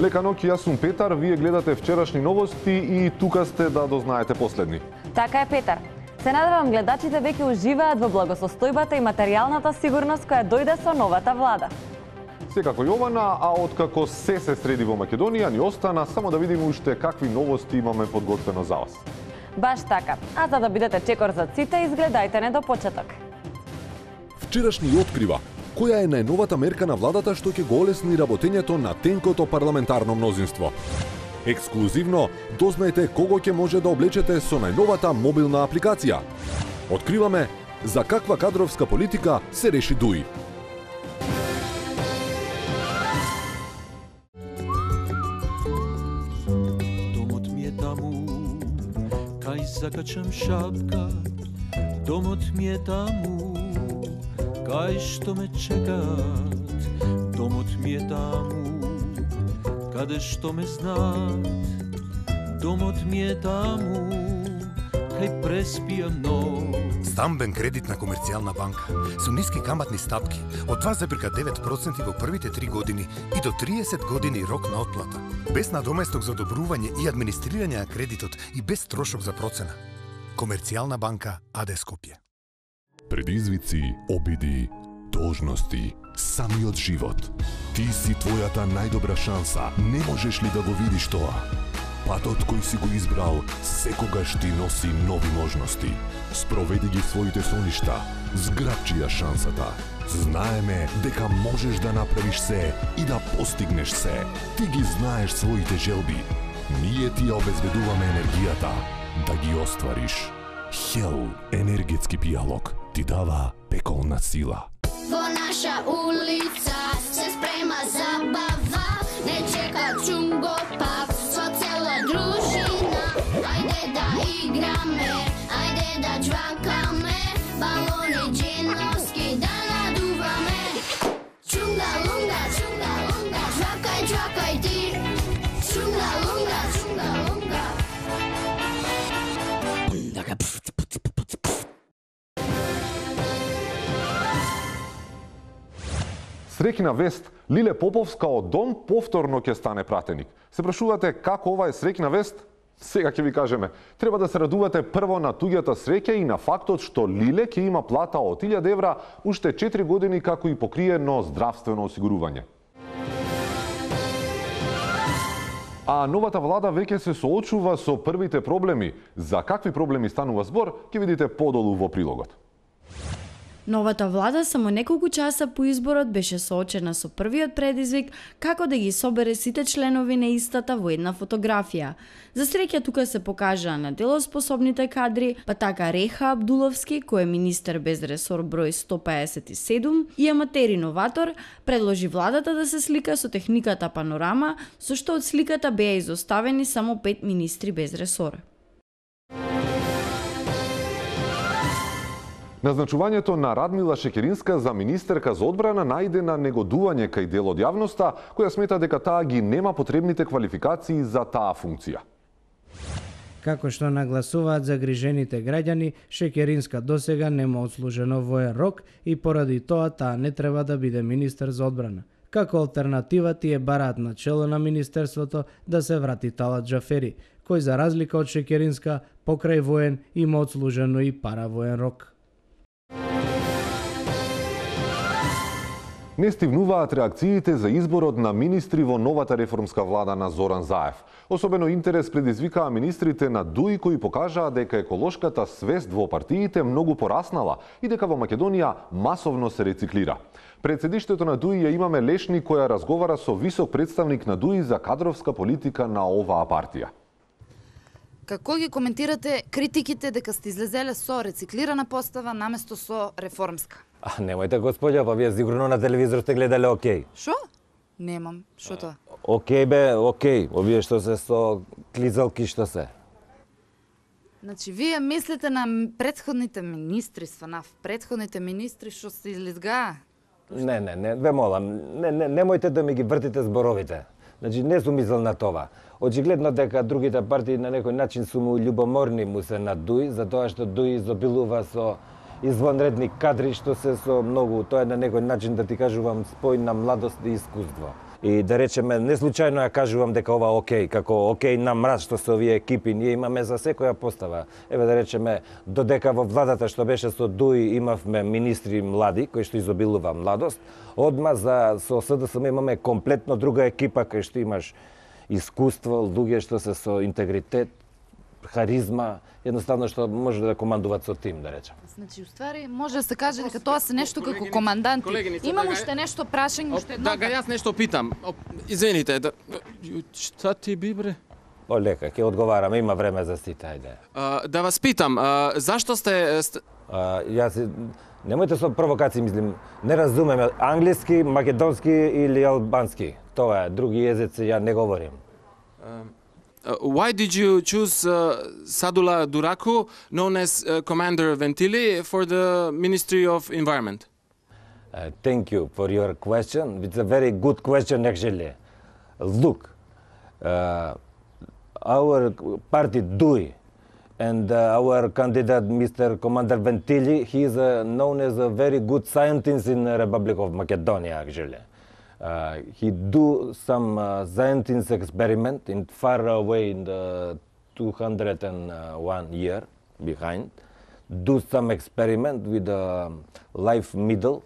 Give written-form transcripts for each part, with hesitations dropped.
Лека ноќ, јас сум Петар, вие гледате вчерашни новости и тука сте да дознаете последни. Така е, Петар. Се надевам гледачите веќе уживаат во благосостојбата и материјалната сигурност која дојде со новата влада. Секако Јована, а откако се среди во Македонија, ни остана само да видиме уште какви новости имаме подготвено за вас. Баш така. А за да бидете чекор за ците, изгледајте не до почеток. Вчерашни открива која е најновата мерка на владата што ќе го олесни работењето на тенкото парламентарно мнозинство. Ексклузивно дознаете кого ќе може да облечете со најновата мобилна апликација. Откриваме за каква кадровска политика се реши ДУИ. Домот ми е таму, кај закачам шапка. Домот ми е таму, кај што ме чекаат. Домот ми е таму, каде што ме знаат. Домот ми е таму, кај преспијам ног. Стамбен кредит на Комерцијална банка со ниски каматни стапки од 2,9% во првите 3 години и до 30 години рок на отплата. Без надоместок за одобрување и администрирање на кредитот и без трошок за процена. Комерцијална банка АД Скопје. Предизвици, обиди, должности, самиот живот. Ти си твојата најдобра шанса. Не можеш ли да го видиш тоа? Патот кој си го избрал секогаш ти носи нови можности. Спроведи ги своите соништа, зграбчи ја шансата. Знаеме дека можеш да направиш се и да постигнеш се. Ти ги знаеш своите желби. Ние ти ја обезбедуваме енергијата да ги оствариш. Хел енергетски пијалок ти дава пеколна сила. Во наша улица се спрема забава, не чека чунго пак со цела дружина. Ајде да играме, ајде да джвакаме, балони джиновски да надуваме. Чунга лунга, джвакај, джвакај ти. Чунга лунга, лунга. Среќна вест, Лиле Поповска од дом повторно ќе стане пратеник. Се прашувате како ова е среќна вест? Сега ќе ви кажеме. Треба да се радувате прво на туѓата среќа и на фактот што Лиле ќе има плата од 1000 евра уште 4 години како и покриено здравствено осигурување. А новата влада веќе се соочува со првите проблеми. За какви проблеми станува збор, ќе видите подолу во прилогот. Новата влада само неколку часа по изборот беше соочена со првиот предизвик како да ги собере сите членови на истата во една фотографија. За среќа тука се покажаа на дело способните кадри, па така Реха Абдуловски, кој е министер без ресор број 157, и аматер иноватор, предложи владата да се слика со техниката панорама, со што од сликата беа изоставени само 5 министри без ресор. Назначувањето на Радмила Шекеринска за министерка за одбрана најде на негодување кај дел од јавноста, која смета дека таа ги нема потребните квалификации за таа функција. Како што нагласуваат загрижените граѓани, Шекеринска досега нема одслужено воен рок и поради тоа таа не треба да биде министер за одбрана. Како алтернатива тие бараат на чело на министерството да се врати Талат Џафери, кој за разлика од Шекеринска покрај воен има одслужено и паравоен рок. Не стивнуваат реакциите за изборот на министри во новата реформска влада на Зоран Заев. Особено интерес предизвикаа министрите на ДУИ кои покажаа дека еколошката свест во партиите многу пораснала и дека во Македонија масовно се рециклира. Пред седиштето на ДУИ ја имаме Лешни која разговара со висок представник на ДУИ за кадровска политика на оваа партија. Како ги коментирате критиките дека сте излезеле со рециклирана постава наместо со реформска? Немојте, господја, па вие сигурно на телевизор сте гледале окей. Шо? Немам. Шо тоа? Окей бе, окей. Овие што се со клизалки што се. Значи, вие мислите на претходните министри, Сванав, претходните министри што се излизгаа? Не, ве молам, немојте да ми ги вртите зборовите. Значи, не сум мислел на това. Очигледно дека другите партии на некој начин су му љубоморни му се на ДУИ, затоа што ДУИ изобилува со извонредни кадри што се со многу, тоа е на некој начин да ти кажувам спој на младост и искуство. И да речеме, не случајно ја кажувам дека ова окей, како окей на мраз што се овие екипи, ние имаме за секоја постава. Еве да речеме, додека во владата што беше со ДУИ имавме министри млади, кои што изобилува младост, одма со СДСМ имаме комплетно друга екипа кој што имаш искуство, луѓе што се со интегритет, харизма, едноставно што може да командуваат со тим, да речем. Значи, уствари, може да се каже дека тоа се нешто како команданти. Имам уште нешто прашање, уште едно. Да, јас нешто питам. Извините, шта ти би бре? Лека, ќе одговарам, има време за сите, ајде. Да вас питам, зашто сте... Јас немојте со провокации, мислим, не разумеме англиски, македонски или албански. Тоа е, други јазици ја не говорим. Why did you choose Sadula Duraku, known as Commander Ventili, for the Ministry of Environment? Thank you for your question. It's a very good question, actually. Look, our party DUI and our candidate, Mr. Commander Ventili, he is known as a very good scientist in the Republic of Macedonia, actually. He do some scientist experiment in far away in the 201 year behind. Do some experiment with the life middle.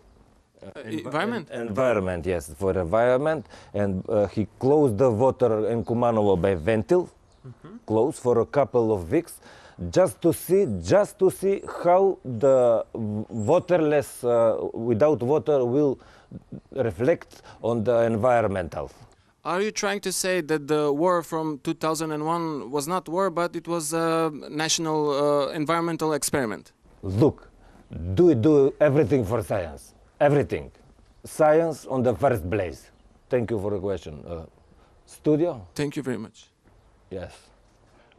Environment? Environment, yes, for environment. And he closed the water in Kumanovo by ventil, closed for a couple of weeks, just to see how the waterless, without water will reflect on the environmental. Are you trying to say that the war from 2001 was not war, but it was a national environmental experiment? Look, do everything for science. Everything. Science on the first place. Thank you for the question. Studio? Thank you very much. Yes.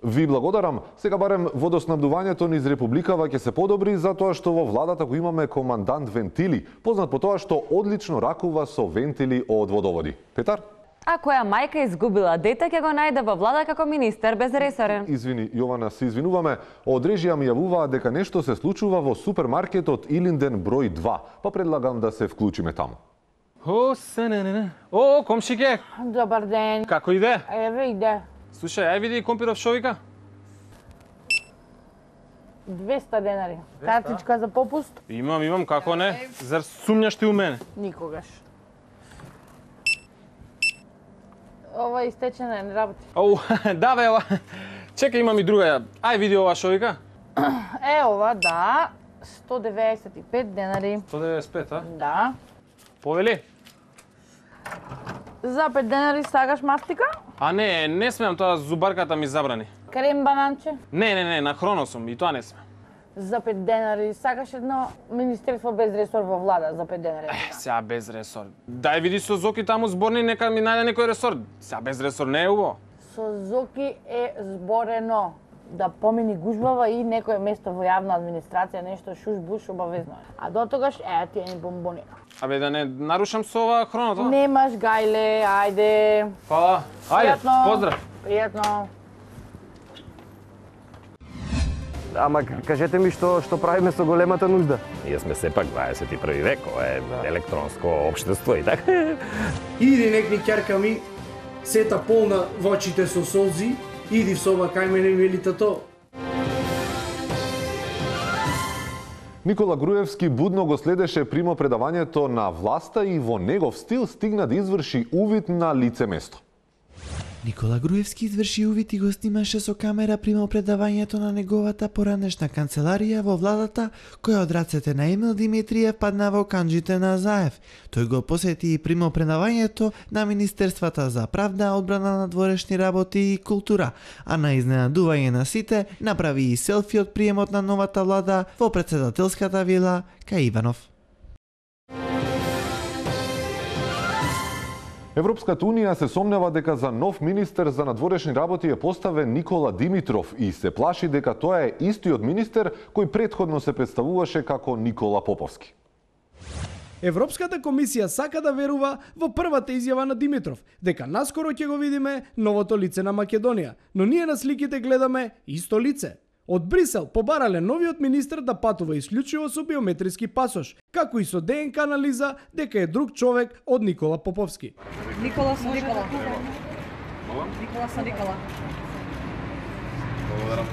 Ви благодарам. Сега барем водоснабдувањето низ Републикава ќе се подобри затоа што во владата го имаме командант Вентили, познат по тоа што одлично ракува со вентили од водоводи. Петар? А која мајка изгубила дете ќе го најде во влада како министер без ресорен? Извини, Јована, се извинуваме. Од режија ми јавуваа дека нешто се случува во супермаркетот Илинден број 2, па предлагам да се вклучиме таму. О, комшике! Добар ден. Како иде? Еве иде. Слушај, ај види компиров шо вика. 200 денари. Картичка за попуст? Имам, како не? Зар сумњаш ти у мене? Никогаш. Ова е истечена, не работи. Оу, да бе, ова. Чекај, имам и друга. Ај види ова шо вика. Ова, да. 195 денари. 195, а? Да. Повели? За 5 денари сагаш мастика? А не смеам, тоа зубарката ми забрани. Крем бананче? Не, на хроно сум, и тоа не смеам. За 5 денари сакаш едно министерство без ресор во влада за 5 денари. Сега без ресор. Дај види со Зоки таму зборни, нека ми најде некој ресор. Сега без ресор не е убаво. Со Зоки е зборено да помини гужбава и некое место во јавна администрација, нешто шуш-буш обавезно е. А до тогаш, ти е ни бомбони. Абе да не нарушам со ова хроното. Немаш гајле, ајде. Фала. Ајде, поздрав. Пријатно. Ама кажете ми што правиме со големата нужда? Ние сме сепак 21 век, ова е електронско општество и така. Иди некни ќерка ми, сета полна во очите со солзи, иди в соба кај мене вели тато. Никола Груевски будно го следеше примопредавањето на власта и во негов стил стигна да изврши увид на лице место. Никола Груевски изврши увид и го снимаше со камера примопредавањето на неговата поранешна канцеларија во владата, која од рацете на Емил Димитриев падна во канџите на Заев. Тој го посети и примопредавањето на Министерствата за правда, одбрана, надворешни работи и култура, а на изненадување на сите направи и селфи од приемот на новата влада во претседателската вила кај Иванов. Европската Унија се сомнева дека за нов министер за надворешни работи е поставен Никола Димитров и се плаши дека тоа е истиот министер кој претходно се представуваше како Никола Поповски. Европската комисија сака да верува во првата изјава на Димитров, дека наскоро ќе го видиме новото лице на Македонија, но ние на сликите гледаме исто лице. Од Брисел побарале новиот министер да патува исклучиво со биометриски пасош, како и со ДНК анализа дека е друг човек од Никола Поповски. Никола. Благодарам.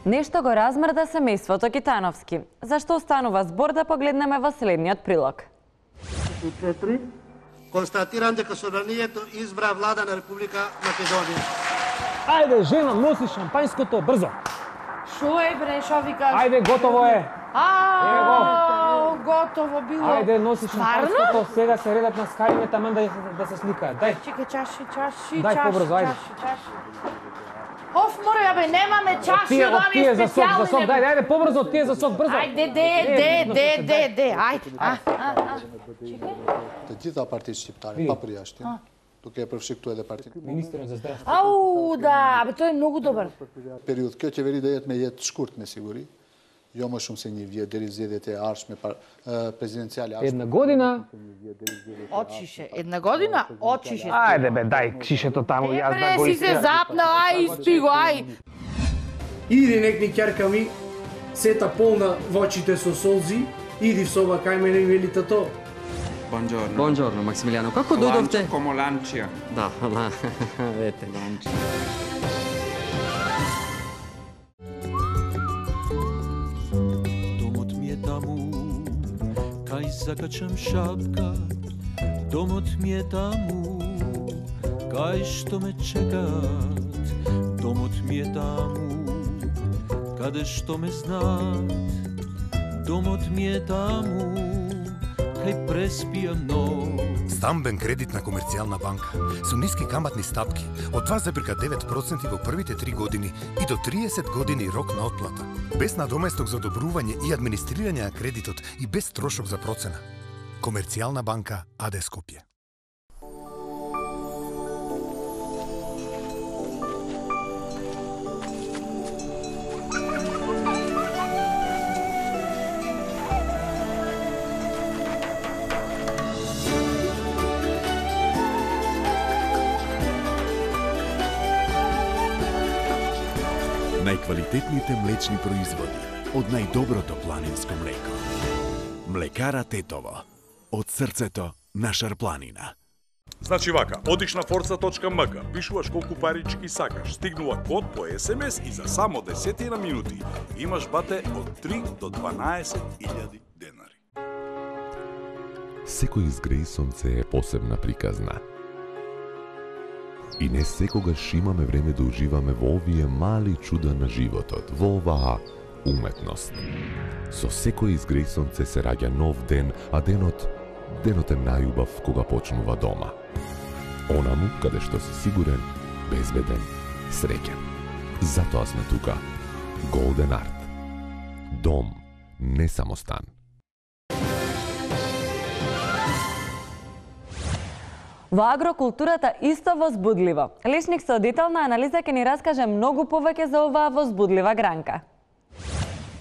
Нешто го размрда семејството Китановски. Зашто останува збор да погледнеме во следниот прилог. 4. Констатирам дека собранието избра влада на Република Македонија. Ајде, жено, носи шампањското брзо. Шо е бре, шо викаш? Ајде, готово е. Готово било. Ајде, носи шампањското, сега се редат на скариме таман да се сликаат. Дај. Чекај, чаши. Дај побрзо, ајде. Оф, море, бе, немаме чаши, од тие за сок, дај, побрзо, од тие за сок, брзо. Ајде, де, ајде. Të gjitha partitë shqiptare, pa përjashtim, duke e përfshiktuar edhe partinë. Ministrin za zdravstvo. Ау, да, бе, тој е многу добар. Periudhë kjo qeveri do jetë me jetë shkurt me siguri, jo më shumë se një vjet deri zgjedhjet e ardhshme prezidenciale. Една година. Очише, една година, очише. Ајде бе, дај кшишето таму, јас да го си се запнал, ај, испи го, ај. Иди некни ќерка ми, сета полна во очите со солзи, иди в соба кај мене и вели тато. Buongiorno Максимилиано, како дојдовте? Como Lancia. Да, вете. Домот ми е таму, кај закачам шапка. Домот ми е таму, кај што ме чекат. Домот ми е таму, каде што ме знаат. Домот ми е таму, кај преспијам ног. Стамбен кредит на Комерцијална банка со ниски каматни стапки од 2,9% во првите 3 години и до 30 години рок на отплата. Без надоместок за одобрување и администрирање на кредитот и без трошок за процена. Комерцијална банка АД Скопје. Најквалитетните млечни производи од најдоброто планинско млеко. Млекара Тетово. Од срцето на Шарпланина. Значи вака, одиш на forza.mk, пишуваш колку парички сакаш, стигнува код по СМС и за само 10 минути имаш бате од 3 до 12.000 денари. Секој изгреј сонце е посебна приказна. И не секогаш имаме време да уживаме во овие мали чуда на животот, во оваа уметност. Со секој изгреј сонце се раѓа нов ден, а денот е најубав кога почнува дома. Онаму каде што си сигурен, безбеден, среќен. Затоа сме тука. Golden Art. Дом, не само стан. Во агрокултурата исто возбудливо. Личник со детална анализа ќе ни раскаже многу повеќе за оваа возбудлива гранка.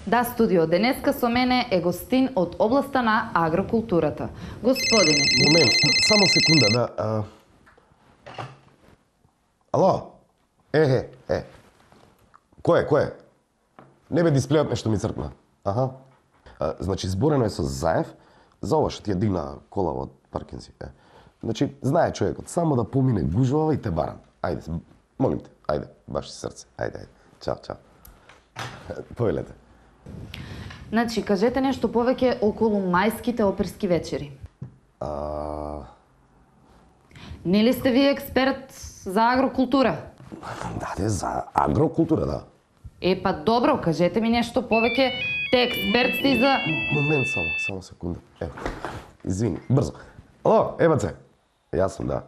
Да, студио, денеска со мене е гостин од областа на агрокултурата. Господине. Момент, само секунда, да. Ало? Кој е? Не бе, дисплејот нешто ми цркна. Аха. Значи, зборено е со Заев за ова што ти ја дигна кола од паркинзи. Значи, знае човекот, само да помине гужвава и те барам. Ајде, молим те, ајде, баш си срце. Ајде. Чао. Повелете. Значи, кажете нешто повеќе околу мајските оперски вечери. Нели сте вие експерт за агрокултура? Да, за агрокултура, да. Па добро, кажете ми нешто повеќе, те експерт сте за... Момент, само секунда. Извини, брзо. Ало, баце. Јас сум, да.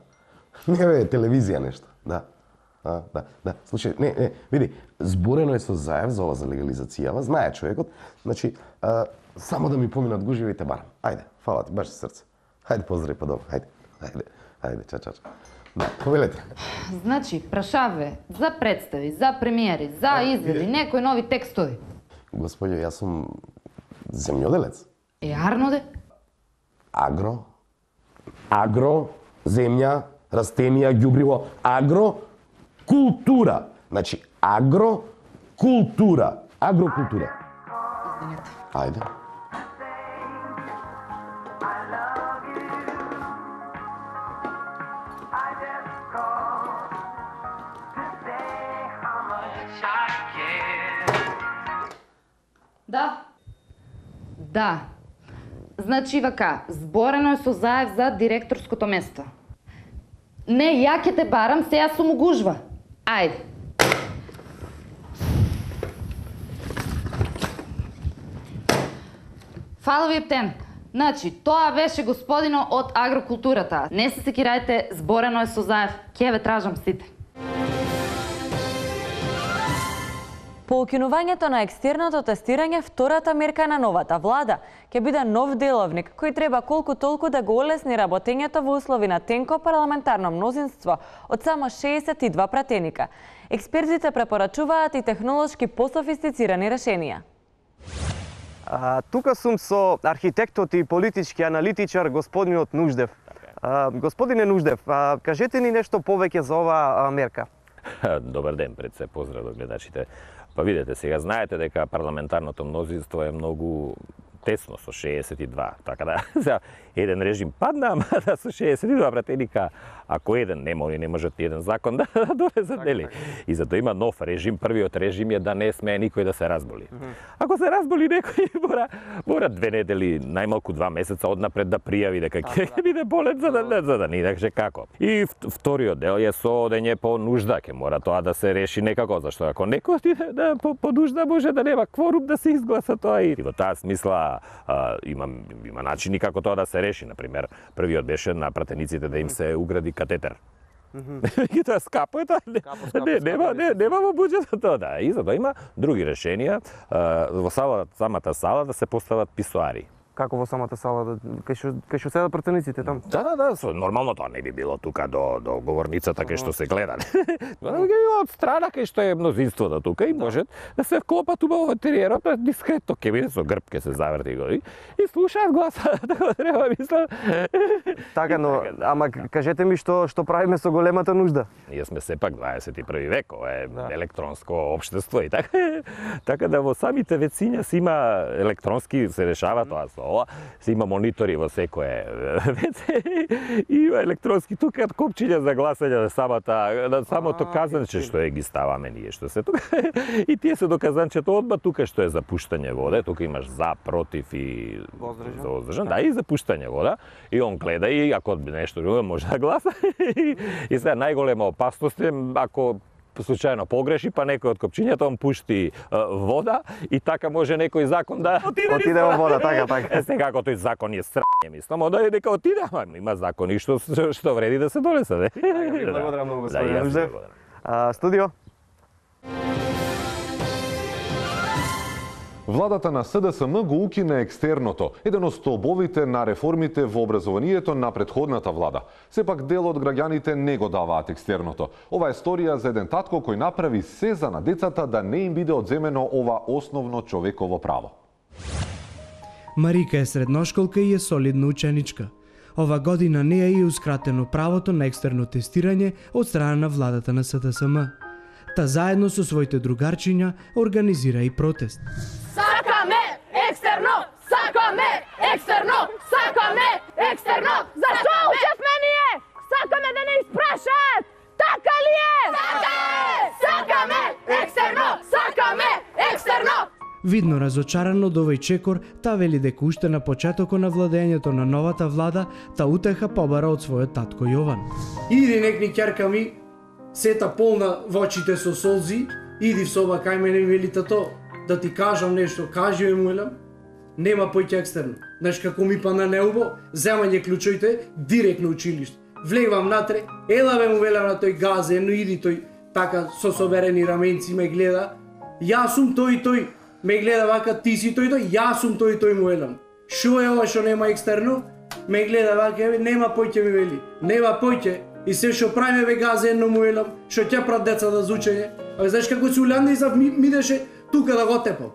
Не бе, телевизија нешто, да. Да. Слушај, не, види, зборено е со Заев за ова за легализацијава, знае човекот, значи, само да ми поминат гужви и те барам. Ајде, фала ти, баш си срце. Ајде, поздрави по дома, ајде, чао. Да, повелете. Значи, прашаве за представи, за премиери, за изведи, некои нови текстови. Господјо, јас сум земјоделец. Арно Агро, земја, растенија, ѓубриво, агро, агрокултура. Значи, агрокултура. Агрокултура. Извинете. Ајде. Да. Значи вака, зборено е со Заев за директорското место. Не, ја ќе те барам, сега сум гужва. Ајде. Фала ви, Ептен. Значи, тоа беше господино од агрокултурата. Не се секирајте, зборено е со Заев. Ке ве тражам сите. По укинувањето на екстерното тестирање, втората мерка на новата влада ќе биде нов деловник, кој треба колку толку да го олесни работењето во услови на тенко парламентарно мнозинство од само 62 пратеника. Експертите препорачуваат и технолошки пософистицирани решенија. Тука сум со архитектот и политички аналитичар господинот Нуждев. Господине Нуждев, кажете ни нешто повеќе за оваа мерка. Добар ден, пред се поздрав до гледачите. Па видете, сега знаете дека парламентарното мнозинство е многу тесно со 62, така да за еден режим падна, ама да со 62 пратеника, ако еден не можат еден закон да донесе дели. И затоа има нов режим, првиот режим е да не смее никој да се разболи. Ако се разболи некој, мора 2 недели, најмалку 2 месеца однапред да пријави дека ќе биде болен за да не идеше како. И вториот дел е со одење по нужда, ќе мора тоа да се реши некако, зашто ако некој отиде да по нужда може да нема кворум да се изгласа тоа и во таа смисла има начини како тоа да се реши. Например, првиот беше на пратениците да им се угради катетер. И тоа скапо е тоа. Нема во буџетот тоа, да. И затоа има други решенија. Во самата сала да се постават писоари. Како во самата сала, кај што седат пратениците там? Да, нормално тоа не би било тука до говорницата кај што се гледа. Од страна кај што е мнозинството тука и може да се вклопат убаво териерот, дискретно ќе биде со грб ќе се заверти и слушаат гласа, така треба мислам. Така, но ама кажете ми што правиме со големата нужда? Ние сме сепак 21 век, ова е електронско општество и така да во самите вециња се има електронски се решава тоа со ова, се има монитори во секое веце и има електронски тука копчиња за гласање на самото казанче што ги ставаме ние што се тука и тие се до казанчето одма тука што е за пуштање вода, тука имаш за, против и воздржан, да, и за пуштање вода и он гледа и ако нешто друго може да гласа и сега најголема опасност е ако случајно погреши, па некој од копчињата он пушти вода и така може некој закон да отиде во вода, така. Сега како тој закон е срање, мислам, да е дека отиде, ама има закони што вреди да се донесат. Благодарам многу, господине Нуждев. Студио. Владата на СДСМ го укина екстерното, еден од столбовите на реформите во образованието на претходната влада. Сепак дел од граѓаните не го даваат екстерното. Ова е сторија за еден татко кој направи се за на децата да не им биде одземено ова основно човеково право. Марика е средношколка и е солидна ученичка. Ова година не е и ускратено правото на екстерно тестирање од страна на владата на СДСМ. Та заедно со своите другарчиња организира и протест. Сакаме екстерно! Сакаме екстерно! Сакаме екстерно! Зашто учевме ние? Сакаме да не испрашаат! Така ли е? Сакаме екстерно! Сакаме екстерно! Видно разочаран од овој чекор, та вели дека уште на почетокот на владењето на новата влада, та утеха побара од својот татко Јован. Иди некни ќерка ми, сета полна во очите со солзи, иди в соба кај мене вели тато, да ти кажам нешто, кажи ме муелам, нема појќе екстерно. Знаеш како ми па на неубо, земање клучоите, директно училиште. Влегвам натре, ела му велам на тој газе, но иди тој, така со соберени раменци ме гледа, јас сум тој, ме гледа вака, ти си тој, јас сум тој му велам. Шо е ова што нема екстерно? Ме гледа вака, нема појќе ми вели, нема појќе. И се што правиме ве газе едно му велам, што ќе прат децата за учење. А знаеш како се улјанди за мидеше тука да го тепам.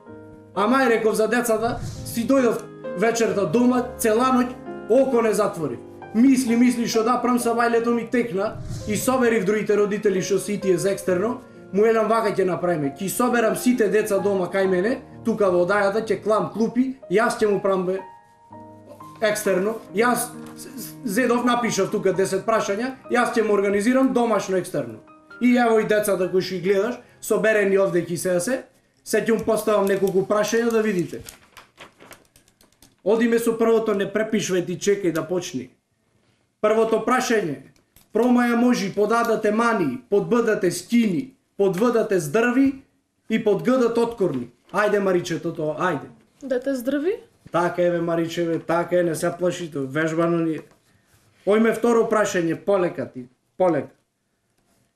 Ама реков за децата, си дојдов вечерта дома, цела ноќ, око не затвори. мисли што да прам сабајлето ми текна и соберив другите родители што си тие за екстерно, му елам вака ќе направиме. Ќе соберам сите деца дома кај мене, тука во одајата ќе клам клупи, јас ќе му прам екстерно. Јас зедов напишав тука 10 прашања, јас ќе му организирам домашно екстерно. И ево и децата кои што ги гледаш, соберени овде ќе се ќе му поставам неколку прашања да видите. Одиме со првото, не препишвај ти чекај да почни. Првото прашање, промаја можи подадате мани, подбдате скини, подвдате здрви и подгдат откорни. Ајде Маричето тоа, ајде. Дете здрви? Така е, Маричеве, така е, не се плашите, вежбано ни е. Ојме второ прашање, полека ти, полека.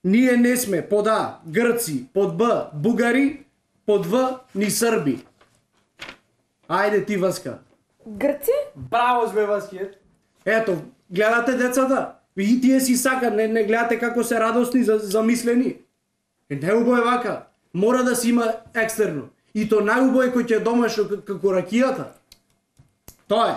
Ние не сме под А, Грци, под Б, Бугари, под В, ни Срби. Ајде ти, Васка. Грци? Браво сме, Васки. Ето, гледате децата? И тие си сакат, не гледате како се радосни, замислени. Не убаво е вака. Мора да си има екстерно. И то најубаво е кој ќе домашно како ракијата. Тоа е.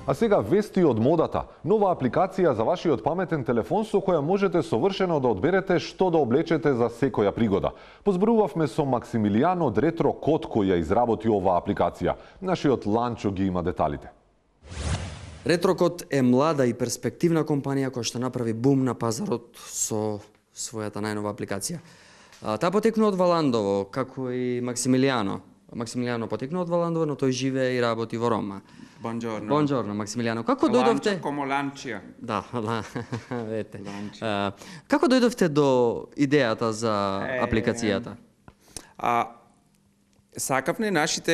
А сега вести од модата. Нова апликација за вашиот паметен телефон со која можете совршено да одберете што да облечете за секоја пригода. Позборувавме со Максимилијано од Ретро Код кој ја изработи оваа апликација. Нашиот Ланчо ги има деталите. Ретрокод е млада и перспективна компанија која што направи бум на пазарот со својата најнова апликација. Таа потекнува од Валандово, како и Максимилијано. Максимилијано потекнува од Валандово, но тој живее и работи во Рома. Бонжорно. Бонжорно, Максимилијано. Како дојдовте? Ланчо комо ланчија. Да, вете. Како дојдовте до идејата за апликацијата? Сакавме нашите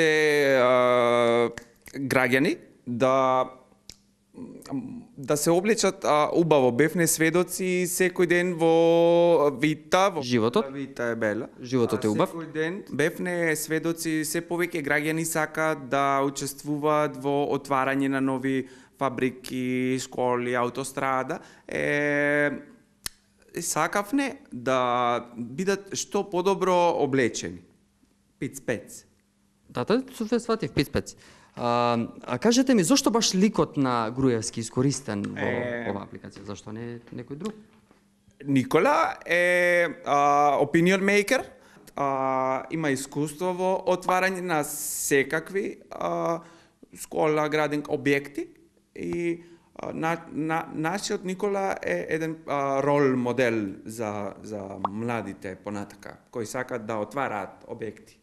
граѓани да се облечат убаво. Бевне сведоци секој ден во Вита. Животот? Вита е бела. Животот е убав. Секој ден бевне сведоци, се повеќе граѓани сакаат да учествуваат во отварање на нови фабрики, школи, автострада. Сакавне да бидат што подобро облечени. Пиц-пец. Да, тоа се сватив, пиц-пец. А кажете ми, зошто баш ликот на Груевски искористен во оваа апликација? Зашто не некој друг? Никола е opinion maker, има искуство во отварање на секакви школа, граден објекти и нашиот Никола е еден рол модел за младите понатака кои сакаат да отвараат објекти.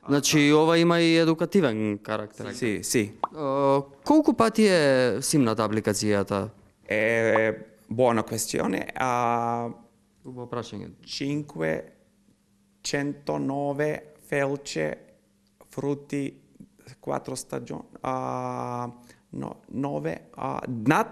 Значи, ова има и едукативен карактер. Си. Колку пати е симната апликацијата? Buona questione. Убаво прашање. 509 felce, frutti, 4 stagioni, 9, nat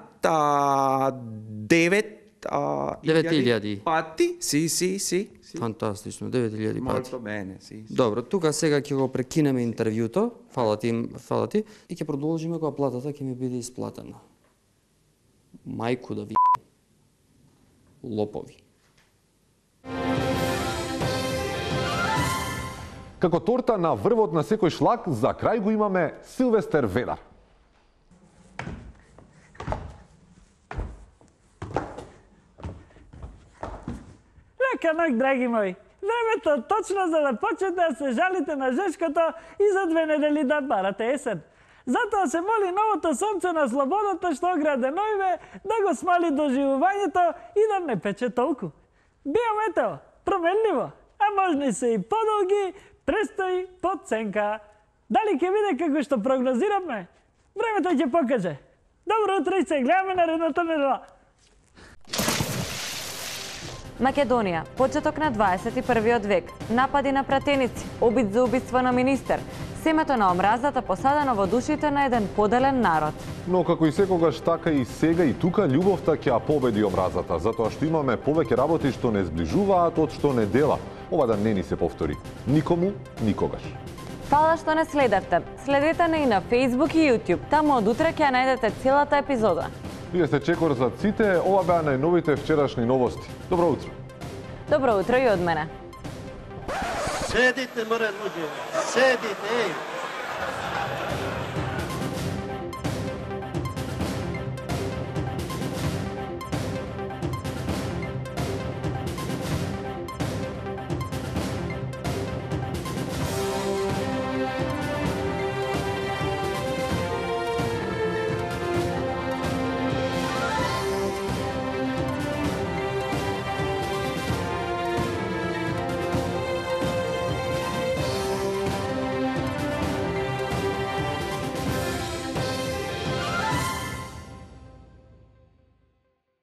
9.000 pati. Sì. Фантастично, 9.000 пати. Molto bene, sì. Добро, тука сега ќе го прекинеме интервјуто. Фала ти, и ќе продолжиме кога платата ќе ми биде исплатена. Мајку да ви лопови. Како торта на врвот на секој шлак, за крај го имаме Силвестер Ведар. Лека ног, драги мои. Времето точно за да почнете да се жалите на жешкото и за 2 недели да барате есен. Затоа се моли новото сонце на слободата што ограде Нојве да го смали доживувањето и да не пече толку. Биометео, променливо, а можни се и подолги, престои под ценка. Дали ќе биде како што прогнозираме? Времето ќе покаже. Добро утро и се гледаме наредната недела. Македонија, почеток на 21 век, напади на пратеници, обид за убиство на министер, семето на омразата посадено во душите на еден поделен народ. Но како и секогаш, така и сега и тука љубовта ќе ја победи омразата, затоа што имаме повеќе работи што не зближуваат од што не дела. Ова да не ни се повтори. Никому, никогаш. Фала што не следевте. Следете не и на Facebook и YouTube. Таму од утре ќе најдете целата епизода. Вие сте чекор за ците, ова беа најновите вчерашни новости. Добро утро. Добро утро и од мене. Седите, море луѓе, седите,